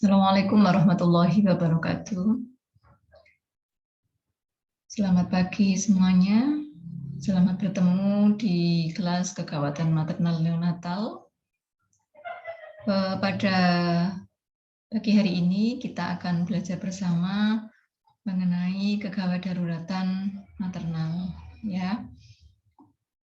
Assalamualaikum warahmatullahi wabarakatuh. Selamat pagi semuanya. Selamat bertemu di kelas kegawatan maternal neonatal. Pada pagi hari ini kita akan belajar bersama mengenai kegawat daruratan maternal. Ya.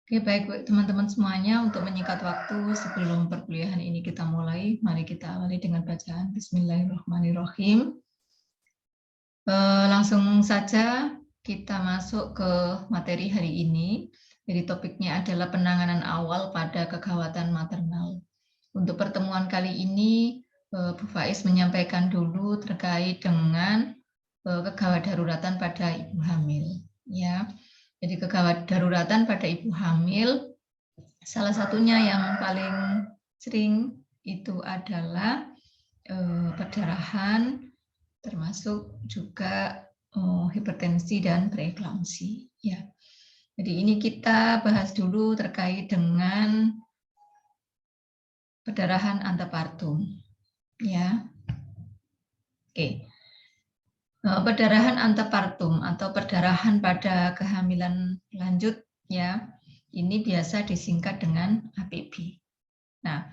Oke, baik teman-teman semuanya, untuk menyingkat waktu sebelum perkuliahan ini kita mulai, mari kita awali dengan bacaan Bismillahirrahmanirrahim. Langsung saja kita masuk ke materi hari ini. Jadi topiknya adalah penanganan awal pada kegawatan maternal. Untuk pertemuan kali ini, Bu Faiz menyampaikan dulu terkait dengan kegawat daruratan pada ibu hamil. Ya, jadi kegawat daruratan pada ibu hamil, salah satunya yang paling sering itu adalah perdarahan, termasuk juga hipertensi dan preeklamsi. Ya, jadi ini kita bahas dulu terkait dengan perdarahan antepartum. Ya, oke. Perdarahan antepartum atau perdarahan pada kehamilan lanjut, ya, ini biasa disingkat dengan APB. Nah,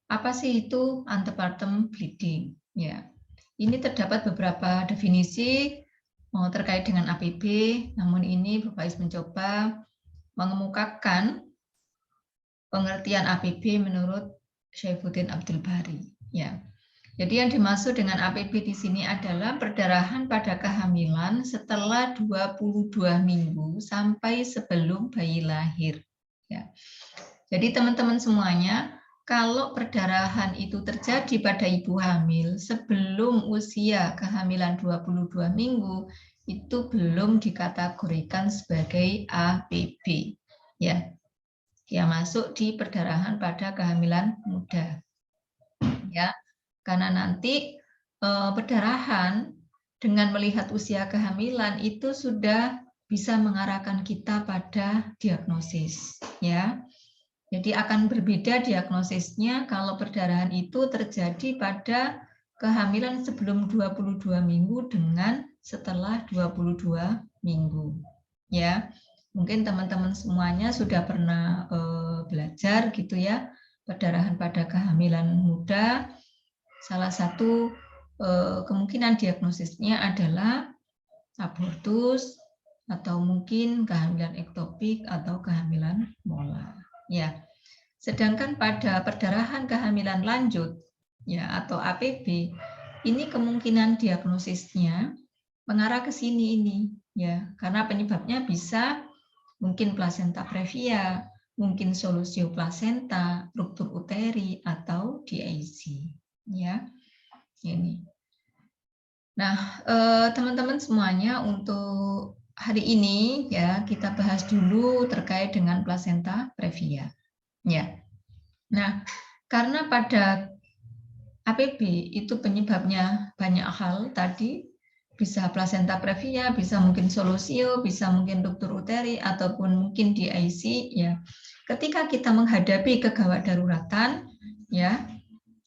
apa sih itu antepartum bleeding? Ya, ini terdapat beberapa definisi terkait dengan APB, namun ini Bapak Is mencoba mengemukakan pengertian APB menurut Syaifuddin Abdul Bari. Ya. Jadi yang dimaksud dengan APB di sini adalah perdarahan pada kehamilan setelah 22 minggu sampai sebelum bayi lahir. Ya. Jadi teman-teman semuanya, kalau perdarahan itu terjadi pada ibu hamil sebelum usia kehamilan 22 minggu, itu belum dikategorikan sebagai APB. Ya, dia masuk di perdarahan pada kehamilan muda. Ya. Karena nanti perdarahan dengan melihat usia kehamilan itu sudah bisa mengarahkan kita pada diagnosis, ya. Jadi akan berbeda diagnosisnya kalau perdarahan itu terjadi pada kehamilan sebelum 22 minggu dengan setelah 22 minggu, ya. Mungkin teman-teman semuanya sudah pernah belajar gitu ya, perdarahan pada kehamilan muda. Salah satu kemungkinan diagnosisnya adalah abortus atau mungkin kehamilan ektopik atau kehamilan molar. Ya. Sedangkan pada perdarahan kehamilan lanjut ya atau APB, ini kemungkinan diagnosisnya mengarah ke sini ini ya, karena penyebabnya bisa mungkin plasenta previa, mungkin solusio plasenta, ruptur uteri atau DIC. Ya, ini. Nah, teman-teman semuanya, untuk hari ini ya kita bahas dulu terkait dengan plasenta previa. Ya. Nah, karena pada APB itu penyebabnya banyak hal tadi, bisa plasenta previa, bisa mungkin solusio, bisa mungkin ruptur uteri ataupun mungkin DIC ya. Ketika kita menghadapi kegawat daruratan ya,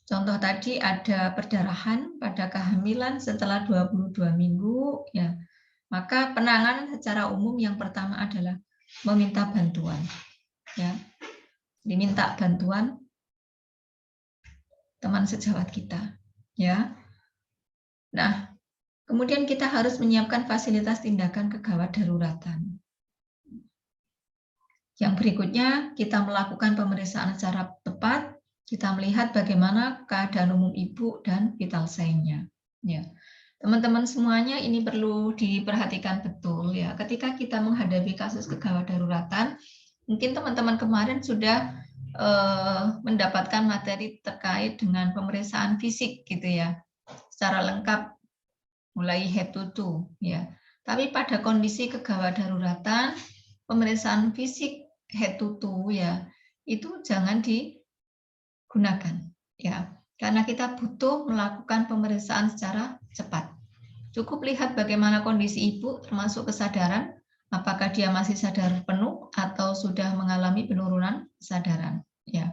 contoh tadi ada perdarahan pada kehamilan setelah 22 minggu, ya, maka penanganan secara umum yang pertama adalah meminta bantuan. Ya, diminta bantuan teman sejawat kita. Ya. Nah, kemudian kita harus menyiapkan fasilitas tindakan kegawat daruratan. Yang berikutnya, kita melakukan pemeriksaan secara tepat. Kita melihat bagaimana keadaan umum ibu dan vital sign-nya. Ya. Teman-teman semuanya, ini perlu diperhatikan betul ya. Ketika kita menghadapi kasus kegawat daruratan, mungkin teman-teman kemarin sudah mendapatkan materi terkait dengan pemeriksaan fisik gitu ya, secara lengkap mulai head to toe ya. Tapi pada kondisi kegawat daruratan, pemeriksaan fisik head to toe ya, itu jangan digunakan ya, karena kita butuh melakukan pemeriksaan secara cepat. Cukup lihat bagaimana kondisi ibu termasuk kesadaran, apakah dia masih sadar penuh atau sudah mengalami penurunan kesadaran ya.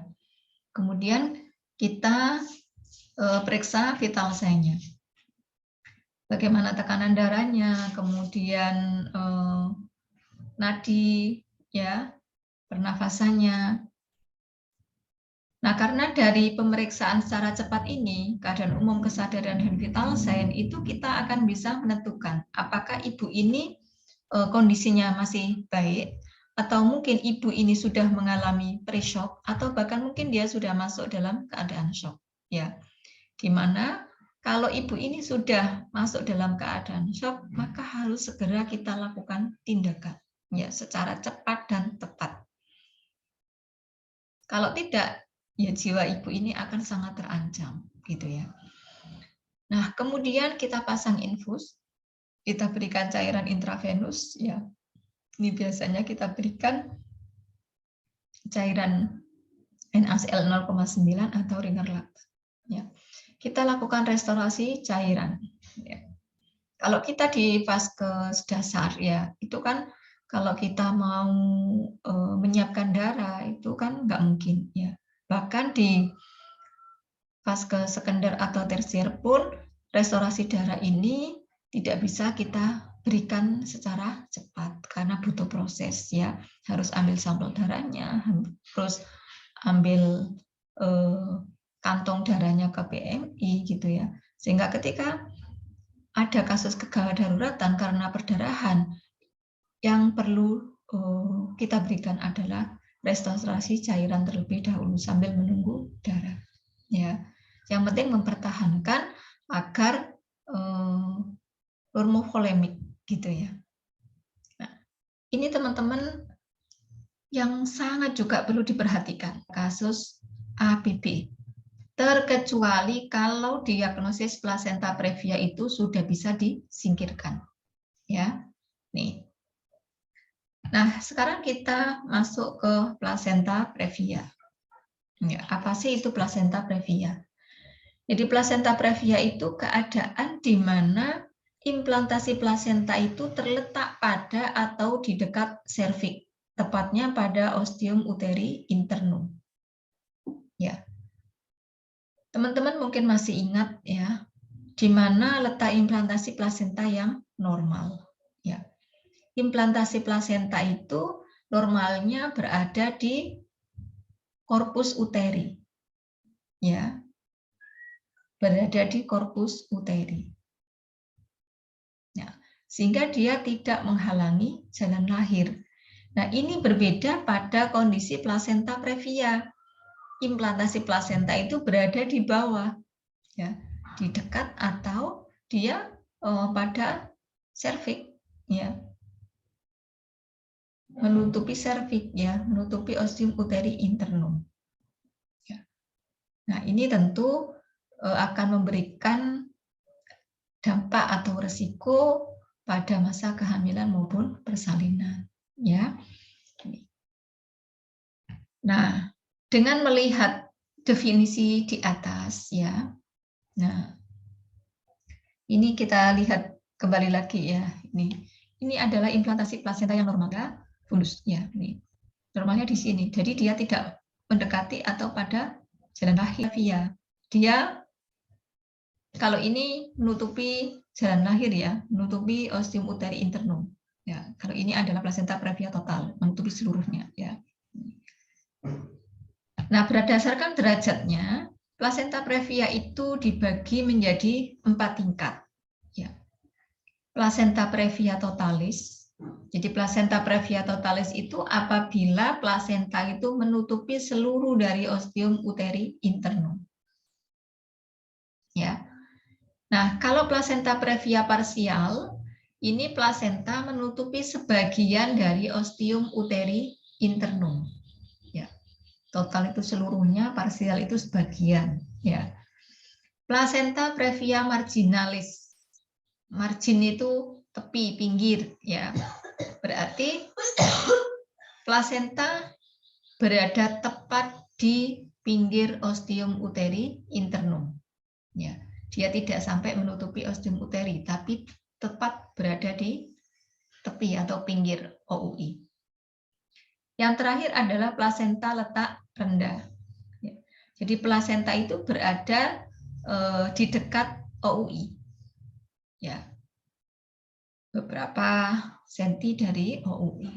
Kemudian kita periksa vital sign-nya. Bagaimana tekanan darahnya, kemudian nadi, ya, pernafasannya. Nah, karena dari pemeriksaan secara cepat ini, keadaan umum, kesadaran, dan vital sign, itu kita akan bisa menentukan apakah ibu ini kondisinya masih baik, atau mungkin ibu ini sudah mengalami pre-shock, atau bahkan mungkin dia sudah masuk dalam keadaan shock. Ya, di mana kalau ibu ini sudah masuk dalam keadaan shock, maka harus segera kita lakukan tindakan, ya, secara cepat dan tepat. Kalau tidak, ya jiwa ibu ini akan sangat terancam, gitu ya. Nah, kemudian kita pasang infus, kita berikan cairan intravenus, ya. Ini biasanya kita berikan cairan NaCl 0,9 atau Ringer-Lactat. Ya. Kita lakukan restorasi cairan. Ya. Kalau kita di vaskes dasar, ya, itu kan kalau kita mau menyiapkan darah itu kan nggak mungkin, ya. Bahkan di vaskes sekunder atau tersier pun restorasi darah ini tidak bisa kita berikan secara cepat karena butuh proses, ya. Harus ambil sampel darahnya, terus ambil kantong darahnya ke PMI gitu ya. Sehingga ketika ada kasus kegawat daruratan karena perdarahan, yang perlu kita berikan adalah restorasi cairan terlebih dahulu sambil menunggu darah. Ya, yang penting mempertahankan agar normovolemik gitu ya. Nah, ini teman-teman yang sangat juga perlu diperhatikan kasus ABB. Terkecuali kalau diagnosis plasenta previa itu sudah bisa disingkirkan. Ya. Nih. Nah, sekarang kita masuk ke plasenta previa. Ya, apa sih itu plasenta previa? Jadi plasenta previa itu keadaan di mana implantasi plasenta itu terletak pada atau di dekat serviks, tepatnya pada ostium uteri internum. Ya. Teman-teman mungkin masih ingat ya, di mana letak implantasi plasenta yang normal. Ya. Implantasi plasenta itu normalnya berada di korpus uteri. Ya. Berada di korpus uteri. Ya. Sehingga dia tidak menghalangi jalan lahir. Nah, ini berbeda pada kondisi plasenta previa. Implantasi plasenta itu berada di bawah, ya, di dekat atau dia pada serviks, ya, menutupi serviks, ya, menutupi ostium uteri internum. Ya. Nah, ini tentu akan memberikan dampak atau resiko pada masa kehamilan maupun persalinan, ya. Nah, dengan melihat definisi di atas, ya. Nah, ini kita lihat kembali lagi ya. Ini adalah implantasi plasenta yang normal, ya, fulus, ya. Ini normalnya di sini. Jadi dia tidak mendekati atau pada jalan lahir via. Dia kalau ini menutupi jalan lahir, ya, menutupi ostium uteri internum. Ya, kalau ini adalah plasenta previa total, menutupi seluruhnya, ya. Nah, berdasarkan derajatnya, plasenta previa itu dibagi menjadi 4 tingkat. Ya. Plasenta previa totalis. Jadi plasenta previa totalis itu apabila plasenta itu menutupi seluruh dari ostium uteri internum. Ya. Nah, kalau plasenta previa parsial, ini plasenta menutupi sebagian dari ostium uteri internum. Ya. Total itu seluruhnya, parsial itu sebagian, ya. Plasenta previa marginalis. Margin itu tepi, pinggir, ya. Berarti plasenta berada tepat di pinggir ostium uteri internum. Ya. Dia tidak sampai menutupi ostium uteri, tapi tepat berada di tepi atau pinggir OUI. Yang terakhir adalah plasenta letak rendah. Jadi plasenta itu berada di dekat OUI. Ya. Beberapa senti dari OUI.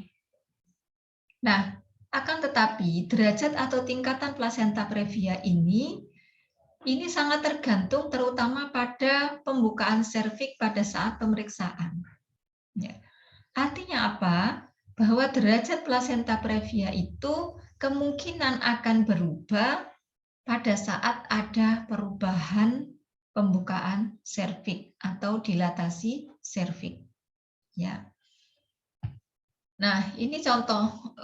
Nah, akan tetapi derajat atau tingkatan plasenta previa ini sangat tergantung terutama pada pembukaan serviks pada saat pemeriksaan. Ya. Artinya apa? Bahwa derajat plasenta previa itu kemungkinan akan berubah pada saat ada perubahan pembukaan serviks atau dilatasi serviks. Ya. Nah, ini contoh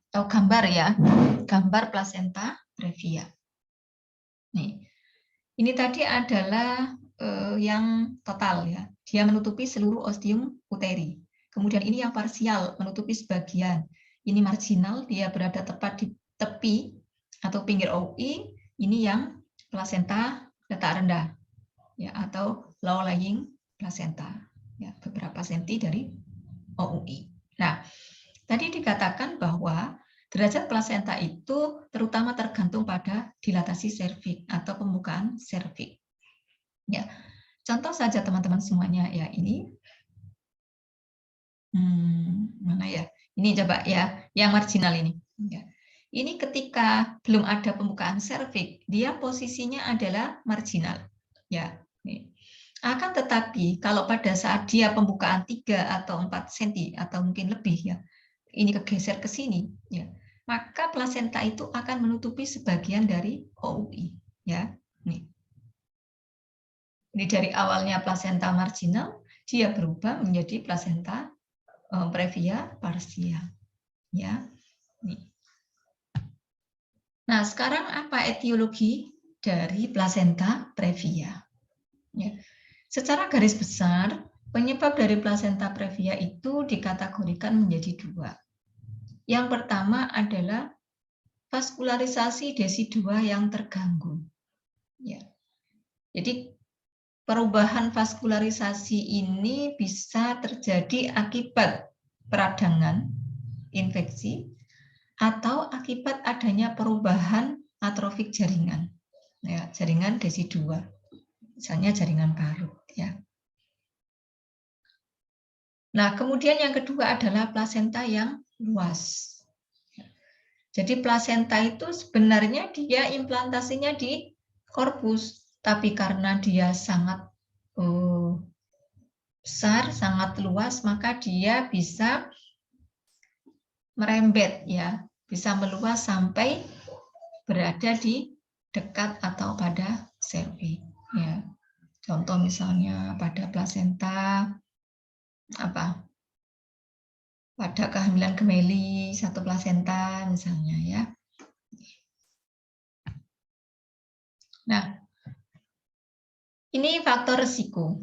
atau gambar ya, gambar plasenta previa. Nih, ini tadi adalah yang total ya, dia menutupi seluruh ostium uteri. Kemudian ini yang parsial, menutupi sebagian. Ini marginal, dia berada tepat di tepi atau pinggir OUI. Ini yang plasenta letak rendah, ya, atau low lying placenta, ya, beberapa senti dari OUI. Nah, tadi dikatakan bahwa derajat plasenta itu terutama tergantung pada dilatasi serviks atau pembukaan serviks. Ya, contoh saja teman-teman semuanya ya ini. Mana ya? Ini coba ya, yang marginal ini. Ya. Ini ketika belum ada pembukaan serviks, dia posisinya adalah marginal. Ya, nih. Akan tetapi kalau pada saat dia pembukaan 3 atau 4 cm atau mungkin lebih ya, ini kegeser ke sini ya, maka plasenta itu akan menutupi sebagian dari OUI ya. Nih. Ini dari awalnya plasenta marginal, dia berubah menjadi plasenta previa parsial ya. Nih. Nah, sekarang apa etiologi dari plasenta previa? Ya. Secara garis besar, penyebab dari plasenta previa itu dikategorikan menjadi 2. Yang pertama adalah vaskularisasi desi-2 yang terganggu. Ya. Jadi perubahan vaskularisasi ini bisa terjadi akibat peradangan, infeksi, atau akibat adanya perubahan atrofik jaringan. Ya, jaringan desi-2. Misalnya jaringan parut ya. Nah, kemudian yang kedua adalah plasenta yang luas. Jadi plasenta itu sebenarnya dia implantasinya di korpus, tapi karena dia sangat besar, sangat luas, maka dia bisa merembet ya, bisa meluas sampai berada di dekat atau pada serviks ya. Contoh misalnya pada plasenta apa? Pada kehamilan gemeli satu plasenta misalnya ya. Nah, ini faktor risiko.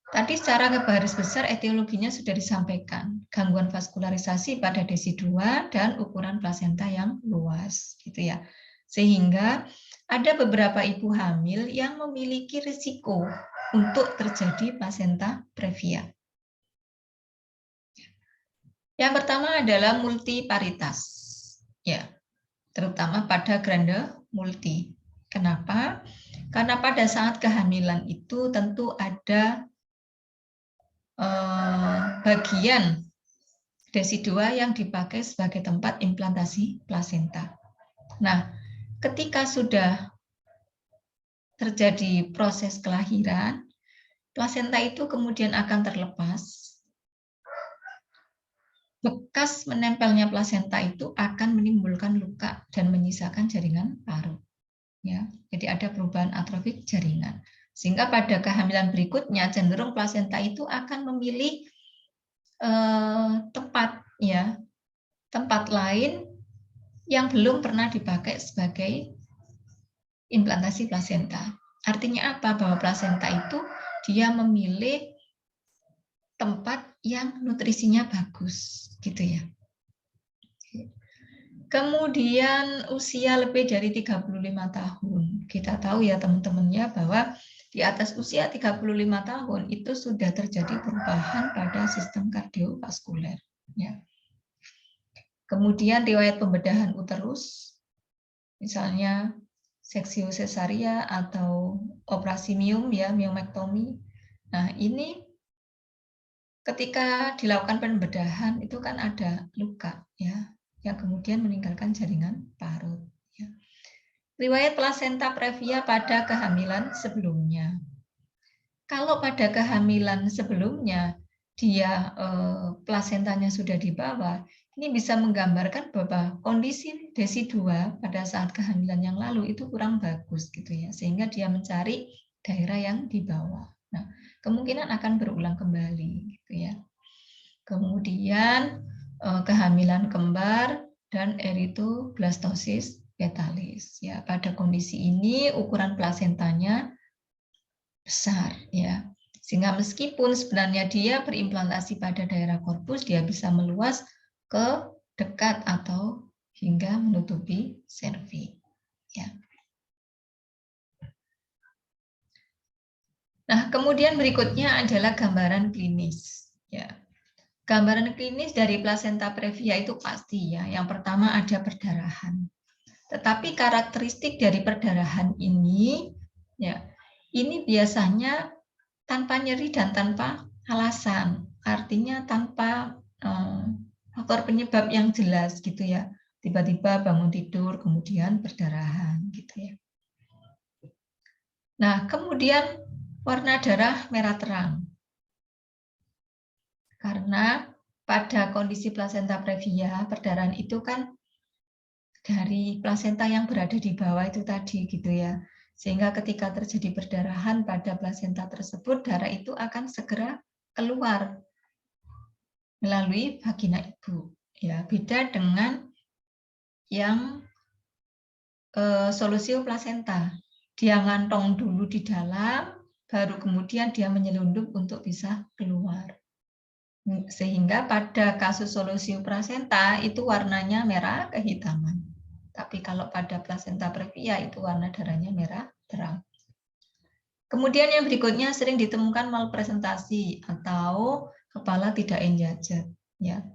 Tadi secara garis besar etiologinya sudah disampaikan. Gangguan vaskularisasi pada desi-2 dan ukuran plasenta yang luas gitu ya. Sehingga ada beberapa ibu hamil yang memiliki risiko untuk terjadi plasenta previa. Yang pertama adalah multiparitas. Ya, terutama pada grande multi. Kenapa? Karena pada saat kehamilan itu tentu ada bagian desi-2 yang dipakai sebagai tempat implantasi plasenta. Nah, ketika sudah terjadi proses kelahiran, plasenta itu kemudian akan terlepas. Bekas menempelnya plasenta itu akan menimbulkan luka dan menyisakan jaringan parut. Ya, jadi ada perubahan atrofik jaringan. Sehingga pada kehamilan berikutnya cenderung plasenta itu akan memilih tempat lain yang belum pernah dipakai sebagai implantasi plasenta. Artinya apa? Bahwa plasenta itu dia memilih tempat yang nutrisinya bagus, gitu ya. Kemudian usia lebih dari 35 tahun. Kita tahu ya teman-temannya bahwa di atas usia 35 tahun itu sudah terjadi perubahan pada sistem kardiovaskuler. Ya. Kemudian riwayat pembedahan uterus, misalnya seksio sesaria atau operasi miom ya, miomektomi. Nah, ini ketika dilakukan pembedahan itu kan ada luka ya, yang kemudian meninggalkan jaringan parut ya. Riwayat plasenta previa pada kehamilan sebelumnya. Kalau pada kehamilan sebelumnya dia plasentanya sudah dibawa, ini bisa menggambarkan bahwa kondisi DESI 2 pada saat kehamilan yang lalu itu kurang bagus gitu ya, sehingga dia mencari daerah yang dibawa. Nah, kemungkinan akan berulang kembali gitu ya. Kemudian kehamilan kembar dan eritoblastosis fetalis ya. Pada kondisi ini ukuran plasentanya besar ya. Sehingga meskipun sebenarnya dia berimplantasi pada daerah korpus, dia bisa meluas ke dekat atau hingga menutupi serviks ya. Nah, kemudian berikutnya adalah gambaran klinis ya. Gambaran klinis dari plasenta previa itu pasti ya. Yang pertama ada perdarahan. Tetapi karakteristik dari perdarahan ini ya, ini biasanya tanpa nyeri dan tanpa alasan. Artinya tanpa faktor penyebab yang jelas gitu ya. Tiba-tiba bangun tidur kemudian perdarahan gitu ya. Nah, kemudian warna darah merah terang. Karena pada kondisi plasenta previa, perdarahan itu kan dari plasenta yang berada di bawah itu tadi gitu ya. Sehingga ketika terjadi perdarahan pada plasenta tersebut, darah itu akan segera keluar melalui vagina ibu. Ya, beda dengan yang solusio plasenta. Dia ngantong dulu di dalam, baru kemudian dia menyelundup untuk bisa keluar. Sehingga pada kasus solusio plasenta itu warnanya merah kehitaman. Tapi kalau pada plasenta previa itu warna darahnya merah terang. Kemudian yang berikutnya sering ditemukan malpresentasi atau kepala tidak enjajat. Ya.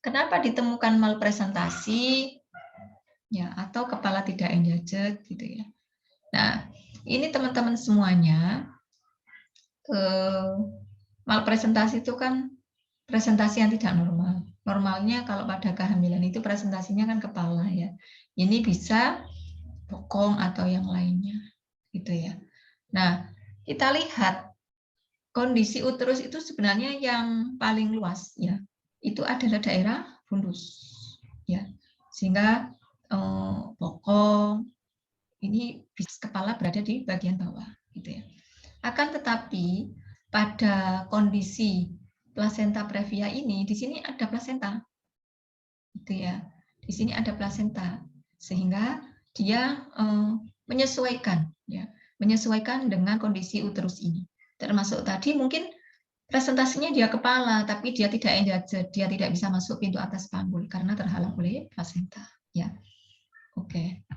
Kenapa ditemukan malpresentasi? Ya, atau kepala tidak enjajat gitu ya. Nah, ini teman-teman semuanya malpresentasi itu kan presentasi yang tidak normal. Normalnya kalau pada kehamilan itu presentasinya kan kepala ya. Ini bisa bokong atau yang lainnya gitu ya. Nah, kita lihat kondisi uterus itu sebenarnya yang paling luas ya. Itu adalah daerah fundus ya. Sehingga bokong ini kepala berada di bagian bawah gitu ya. Akan tetapi pada kondisi plasenta previa ini di sini ada plasenta. Gitu ya. Di sini ada plasenta sehingga dia menyesuaikan ya, menyesuaikan dengan kondisi uterus ini. Termasuk tadi mungkin presentasinya dia kepala tapi dia tidak enjajat, dia tidak bisa masuk pintu atas panggul karena terhalang oleh plasenta ya. Oke.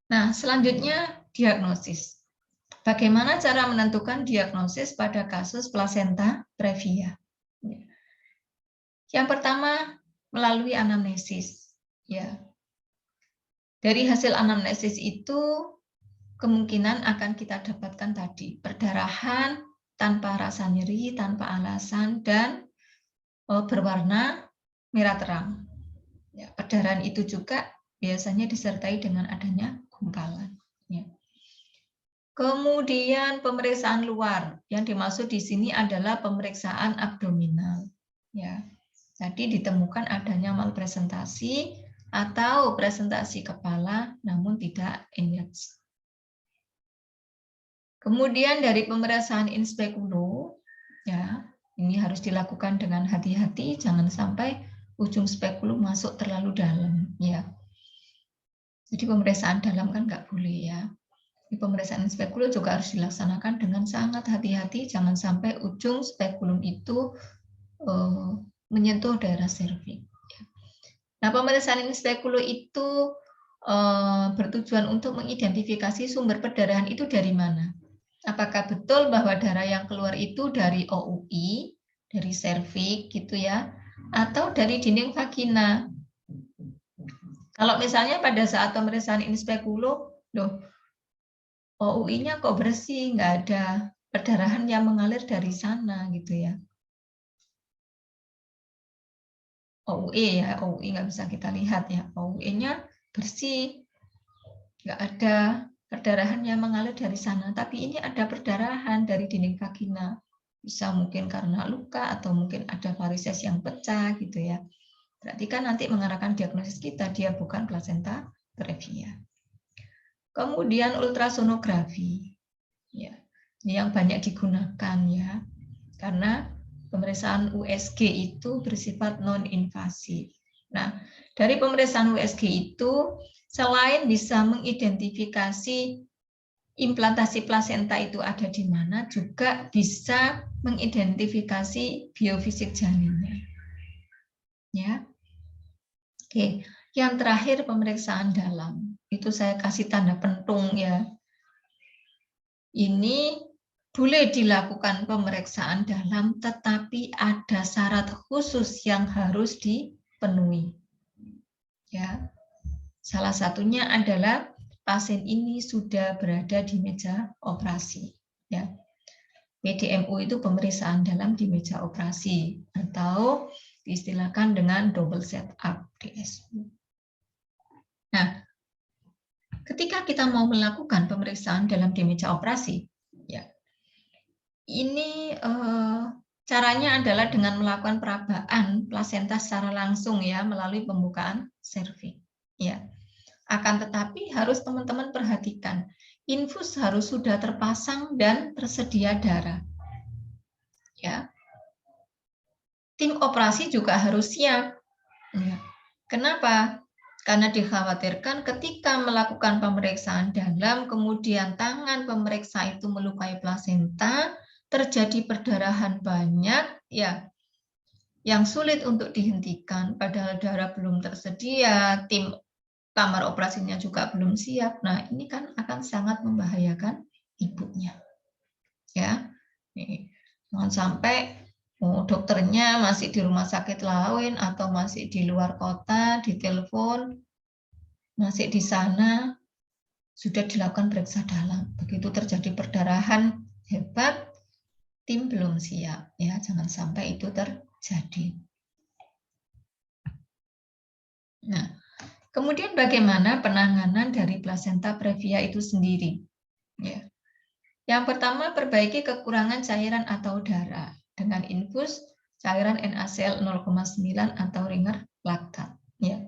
Nah, selanjutnya diagnosis. Bagaimana cara menentukan diagnosis pada kasus plasenta previa? Yang pertama, melalui anamnesis. Ya. Dari hasil anamnesis itu kemungkinan akan kita dapatkan tadi perdarahan tanpa rasa nyeri, tanpa alasan, dan berwarna merah terang. Ya, perdarahan itu juga biasanya disertai dengan adanya gumpalan. Ya. Kemudian pemeriksaan luar, yang dimaksud di sini adalah pemeriksaan abdominal. Ya, jadi ditemukan adanya malpresentasi atau presentasi kepala, namun tidak enlarged. Kemudian dari pemeriksaan in speculo, ya, ini harus dilakukan dengan hati-hati, jangan sampai ujung spekulum masuk terlalu dalam. Ya, jadi pemeriksaan dalam kan nggak boleh ya. Pemeriksaan spekulum juga harus dilaksanakan dengan sangat hati-hati, jangan sampai ujung spekulum itu menyentuh daerah serviks. Nah, pemeriksaan spekulum itu bertujuan untuk mengidentifikasi sumber perdarahan itu dari mana. Apakah betul bahwa darah yang keluar itu dari OUI, dari serviks gitu ya, atau dari dinding vagina? Kalau misalnya pada saat pemeriksaan in speculum, loh, OUI-nya kok bersih, nggak ada perdarahan yang mengalir dari sana gitu ya. OUE ya, OUI nggak bisa kita lihat ya. OUE-nya bersih, nggak ada perdarahan yang mengalir dari sana. Tapi ini ada perdarahan dari dinding vagina. Bisa mungkin karena luka atau mungkin ada varises yang pecah gitu ya. Berarti kan nanti mengarahkan diagnosis kita, dia bukan plasenta previa. Kemudian ultrasonografi, ya, ini yang banyak digunakan ya, karena pemeriksaan USG itu bersifat non-invasif. Nah, dari pemeriksaan USG itu selain bisa mengidentifikasi implantasi plasenta itu ada di mana, juga bisa mengidentifikasi biofisik janinnya. Ya. Oke, yang terakhir pemeriksaan dalam. Itu saya kasih tanda pentung ya. Ini boleh dilakukan pemeriksaan dalam, tetapi ada syarat khusus yang harus dipenuhi. Ya, salah satunya adalah pasien ini sudah berada di meja operasi. Ya, PDMO itu pemeriksaan dalam di meja operasi atau diistilahkan dengan double setup DSU. Nah, ketika kita mau melakukan pemeriksaan dalam di meja operasi, ya, ini caranya adalah dengan melakukan perabaan plasenta secara langsung ya melalui pembukaan serviks. Ya, akan tetapi harus teman-teman perhatikan, infus harus sudah terpasang dan tersedia darah. Ya, tim operasi juga harus siap. Ya. Kenapa? Karena dikhawatirkan ketika melakukan pemeriksaan dalam, kemudian tangan pemeriksa itu melukai plasenta, terjadi perdarahan banyak, ya, yang sulit untuk dihentikan, padahal darah belum tersedia, tim kamar operasinya juga belum siap. Nah, ini kan akan sangat membahayakan ibunya. Ya, nih, jangan sampai dokternya masih di rumah sakit lain atau masih di luar kota, ditelepon, masih di sana, sudah dilakukan periksa dalam. Begitu terjadi perdarahan hebat, tim belum siap. Ya, jangan sampai itu terjadi. Nah, kemudian bagaimana penanganan dari plasenta previa itu sendiri? Ya. Yang pertama, perbaiki kekurangan cairan atau darah dengan infus cairan NaCl 0,9 atau ringer laktat. Ya.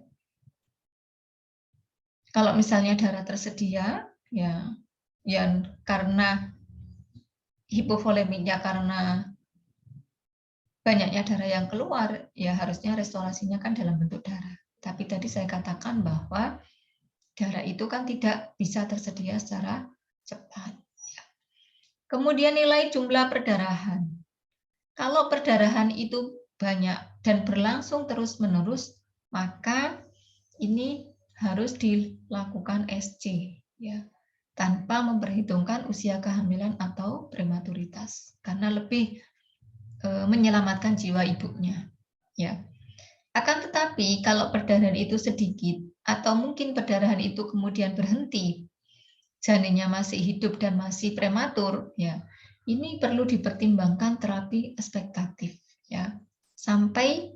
Kalau misalnya darah tersedia, ya karena hipovolemiknya karena banyaknya darah yang keluar, ya harusnya restorasinya kan dalam bentuk darah. Tapi tadi saya katakan bahwa darah itu kan tidak bisa tersedia secara cepat. Kemudian nilai jumlah perdarahan. Kalau perdarahan itu banyak dan berlangsung terus-menerus, maka ini harus dilakukan SC, ya, tanpa memperhitungkan usia kehamilan atau prematuritas, karena lebih menyelamatkan jiwa ibunya. Ya. Akan tetapi kalau perdarahan itu sedikit atau mungkin perdarahan itu kemudian berhenti, janinnya masih hidup dan masih prematur, ya, ini perlu dipertimbangkan terapi ekspektatif, ya, sampai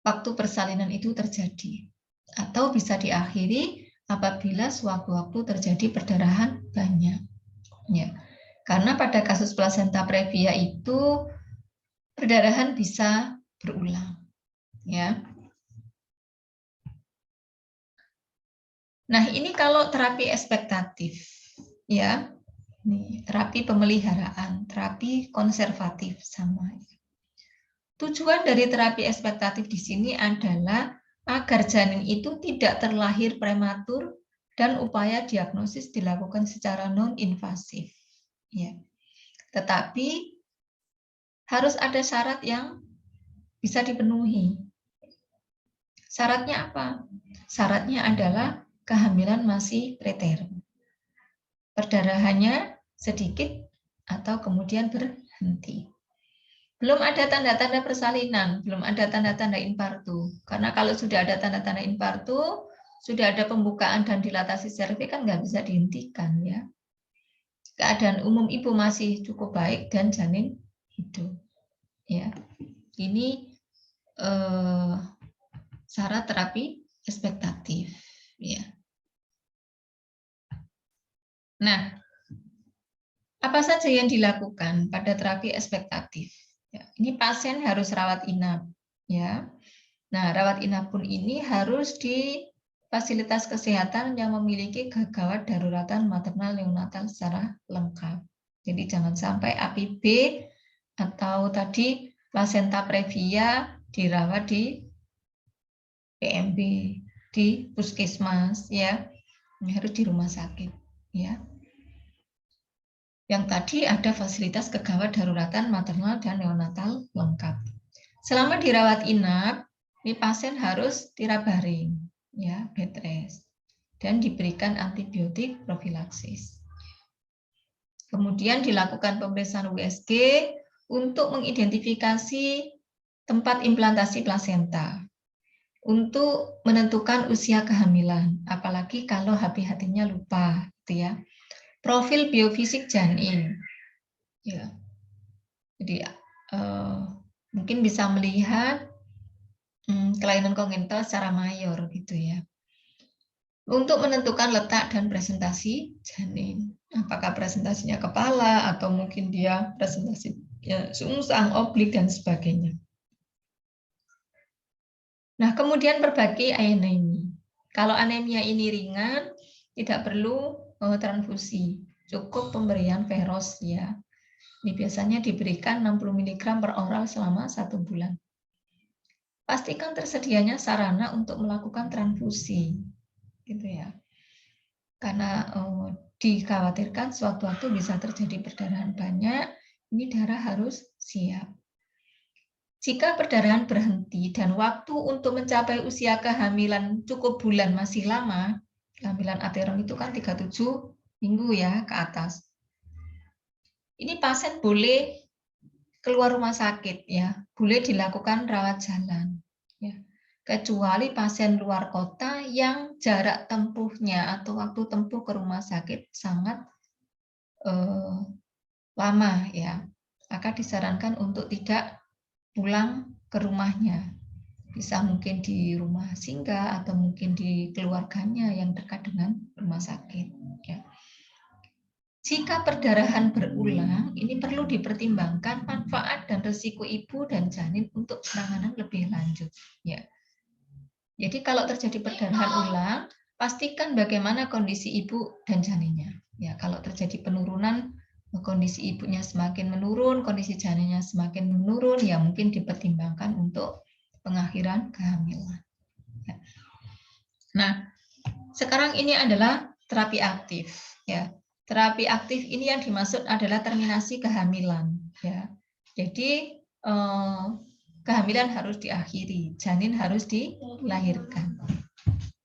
waktu persalinan itu terjadi, atau bisa diakhiri apabila sewaktu-waktu terjadi perdarahan banyak, ya, karena pada kasus plasenta previa itu perdarahan bisa berulang, ya. Nah, ini kalau terapi ekspektatif, ya. Nih, terapi pemeliharaan, terapi konservatif sama. Tujuan dari terapi ekspektatif di sini adalah agar janin itu tidak terlahir prematur dan upaya diagnosis dilakukan secara non-invasif. Ya. Tetapi harus ada syarat yang bisa dipenuhi. Syaratnya apa? Syaratnya adalah kehamilan masih preterm. Perdarahannya sedikit atau kemudian berhenti. Belum ada tanda-tanda persalinan, belum ada tanda-tanda infartu. Karena kalau sudah ada tanda-tanda infartu, sudah ada pembukaan dan dilatasi serviks kan nggak bisa dihentikan ya. Keadaan umum ibu masih cukup baik dan janin hidup. Ya, ini syarat terapi ekspektatif. Ya. Nah, apa saja yang dilakukan pada terapi ekspektatif? Ya, ini pasien harus rawat inap. Ya, nah rawat inap pun ini harus di fasilitas kesehatan yang memiliki gawat daruratan maternal neonatal secara lengkap. Jadi jangan sampai APB atau tadi placenta previa dirawat di PMB, di puskesmas, ya, ini harus di rumah sakit, ya. Yang tadi ada fasilitas kegawat daruratan maternal dan neonatal lengkap. Selama dirawat inap, ini pasien harus tirabaring, ya, bed rest, dan diberikan antibiotik profilaksis. Kemudian dilakukan pemeriksaan USG untuk mengidentifikasi tempat implantasi plasenta, untuk menentukan usia kehamilan, apalagi kalau hati-hatinya lupa, gitu ya. Profil biofisik janin, ya. Jadi mungkin bisa melihat kelainan kongenital secara mayor, gitu ya. Untuk menentukan letak dan presentasi janin, apakah presentasinya kepala atau mungkin dia presentasi sungsang, oblik dan sebagainya. Nah, kemudian berbagi anemia. Kalau anemia ini ringan, tidak perlu transfusi, cukup pemberian feros ya. Ini biasanya diberikan 60 mg per oral selama 1 bulan. Pastikan tersedianya sarana untuk melakukan transfusi, gitu ya. Karena dikhawatirkan sewaktu-waktu bisa terjadi perdarahan banyak, ini darah harus siap. Jika perdarahan berhenti dan waktu untuk mencapai usia kehamilan cukup bulan masih lama, kehamilan aterom itu kan 37 minggu ya ke atas. Ini pasien boleh keluar rumah sakit ya, boleh dilakukan rawat jalan ya. Kecuali pasien luar kota yang jarak tempuhnya atau waktu tempuh ke rumah sakit sangat lama ya, maka disarankan untuk tidak pulang ke rumahnya. Bisa mungkin di rumah singgah atau mungkin di keluarganya yang dekat dengan rumah sakit. Ya. Jika perdarahan berulang, ini perlu dipertimbangkan manfaat dan risiko ibu dan janin untuk penanganan lebih lanjut. Ya. Jadi kalau terjadi perdarahan ulang, pastikan bagaimana kondisi ibu dan janinnya. Ya, kalau terjadi penurunan, kondisi ibunya semakin menurun, kondisi janinnya semakin menurun, ya mungkin dipertimbangkan untuk pengakhiran kehamilan. Ya. Nah, sekarang ini adalah terapi aktif. Ya, terapi aktif ini yang dimaksud adalah terminasi kehamilan. Ya, jadi kehamilan harus diakhiri, janin harus dilahirkan.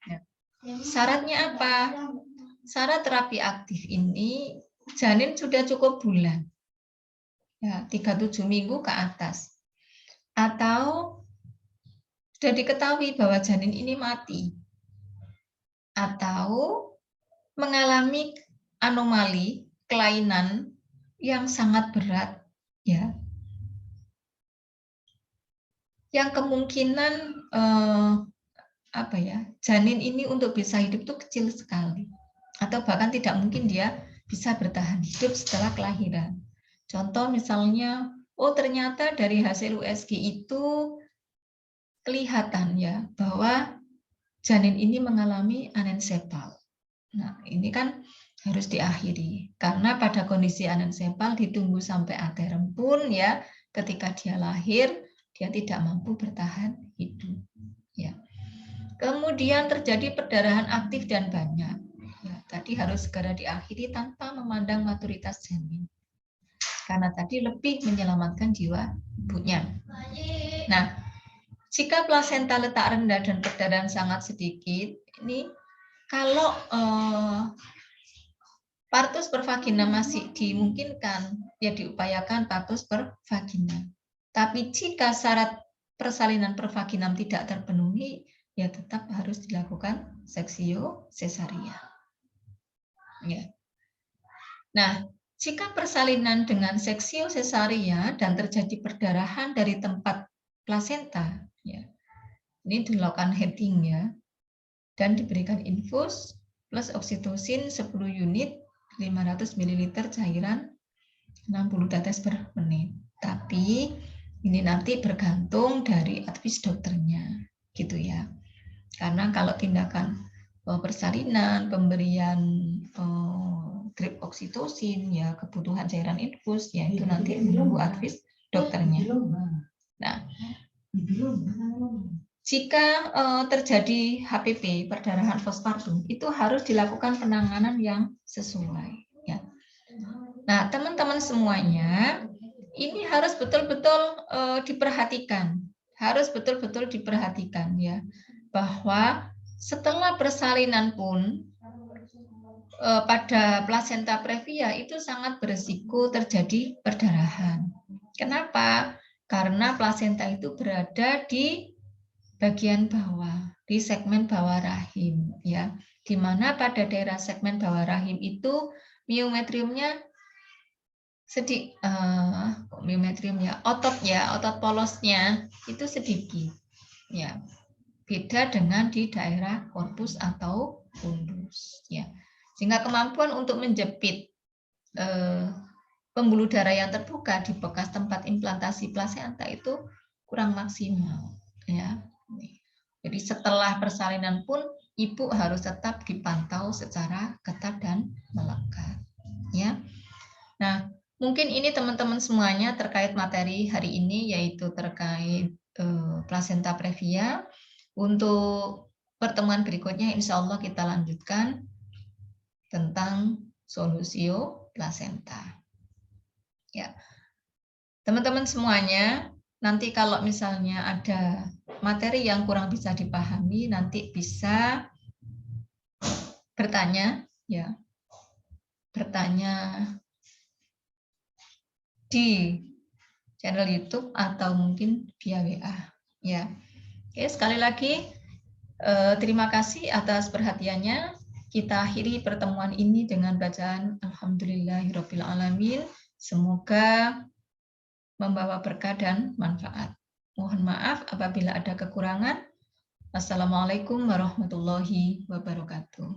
Ya. Syaratnya apa? Syarat terapi aktif ini janin sudah cukup bulan, ya 37 minggu ke atas, atau sudah diketahui bahwa janin ini mati, atau mengalami anomali kelainan yang sangat berat, ya, yang kemungkinan janin ini untuk bisa hidup itu kecil sekali, atau bahkan tidak mungkin dia bisa bertahan hidup setelah kelahiran. Contoh misalnya, ternyata dari hasil USG itu kelihatan ya bahwa janin ini mengalami anensepal. Nah, ini kan harus diakhiri karena pada kondisi anensepal ditunggu sampai aterem pun ya, ketika dia lahir dia tidak mampu bertahan hidup. Ya. Kemudian terjadi perdarahan aktif dan banyak. Ya, tadi harus segera diakhiri tanpa memandang maturitas janin. Karena tadi lebih menyelamatkan jiwa ibunya. Nah, jika plasenta letak rendah dan perdarahan sangat sedikit, ini kalau partus per vagina masih dimungkinkan, ya diupayakan partus per vagina. Tapi jika syarat persalinan pervaginam tidak terpenuhi, ya tetap harus dilakukan seksio sesaria. Ya. Nah, jika persalinan dengan seksio sesaria dan terjadi perdarahan dari tempat plasenta, ya, ini dilakukan heading ya, dan diberikan infus plus oksitosin 10 unit 500 ml cairan 60 tetes per menit. Tapi ini nanti bergantung dari advis dokternya, gitu ya. Karena kalau tindakan persalinan, pemberian drip oksitosin, ya kebutuhan cairan infus, ya itu nanti menunggu advis dokternya. Nah, jika terjadi HPP, perdarahan postpartum, itu harus dilakukan penanganan yang sesuai. Ya. Nah, teman-teman semuanya, ini harus betul-betul diperhatikan. Harus betul-betul diperhatikan ya, bahwa setelah persalinan pun pada plasenta previa itu sangat berisiko terjadi perdarahan. Kenapa? Karena plasenta itu berada di bagian bawah, di segmen bawah rahim, ya, di mana pada daerah segmen bawah rahim itu miometriumnya otot polosnya itu sedikit, ya, beda dengan di daerah korpus atau fundus, ya, sehingga kemampuan untuk menjepit pembuluh darah yang terbuka di bekas tempat implantasi plasenta itu kurang maksimal, ya. Jadi setelah persalinan pun ibu harus tetap dipantau secara ketat dan melekat, ya. Nah, mungkin ini teman-teman semuanya terkait materi hari ini, yaitu terkait plasenta previa. Untuk pertemuan berikutnya insya Allah kita lanjutkan tentang solusio plasenta. Ya, teman-teman semuanya, nanti kalau misalnya ada materi yang kurang bisa dipahami, nanti bisa bertanya, ya, bertanya di channel YouTube atau mungkin via WA, ya. Oke, sekali lagi terima kasih atas perhatiannya. Kita akhiri pertemuan ini dengan bacaan Alhamdulillahirabbil alamin. Semoga membawa berkah dan manfaat. Mohon maaf apabila ada kekurangan. Wassalamualaikum warahmatullahi wabarakatuh.